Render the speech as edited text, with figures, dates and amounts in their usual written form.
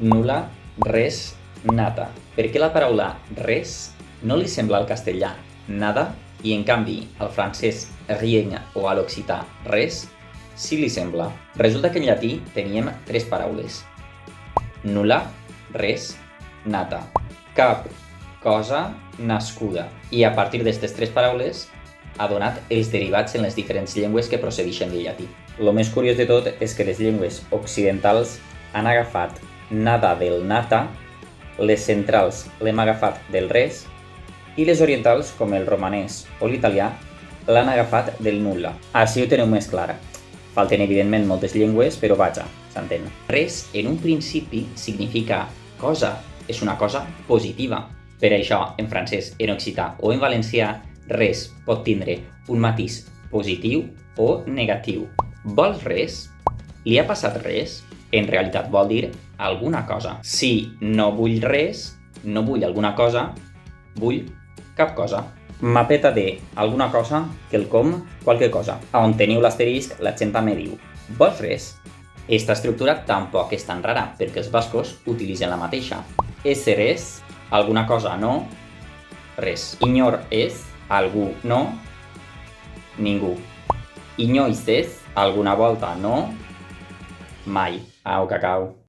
nul·la, res, nada. Per què la paraula res no li sembla al castellà nada i en canvi al francès rien o a l'occità res sí li sembla? Resulta que en llatí teníem tres paraules. Nul·la, res, nada. Cap cosa nascuda. I a partir d'aquestes tres paraules ha donat els derivats en les diferents llengües que procedeixen del llatí. Lo més curiós de tot és que les llengües occidentals han agafat nada del nata, les centrals l'hem agafat del res i les orientals, com el romanès o l'italià, l'han agafat del nulla. Així ho teniu més clara. Falten evidentment moltes llengües, però vaja, s'entén. Res, en un principi, significa cosa, és una cosa positiva. Per això, en francès, en occità o en valencià, res pot tindre un matís positiu o negatiu. Vols res? Li ha passat res? En realitat vol dir alguna cosa. Si no vull res, no vull alguna cosa, vull cap cosa. Mapeta de alguna cosa, quelcom, qualque cosa. On teniu l'asterisc, la gent també diu vols res? Esta estructura tampoc és tan rara, perquè els bascos utilitzen la mateixa. Ésser és, alguna cosa no, res. Inyor és, algú no, ningú. Inoiz és, alguna volta no, mai. Au, cacau.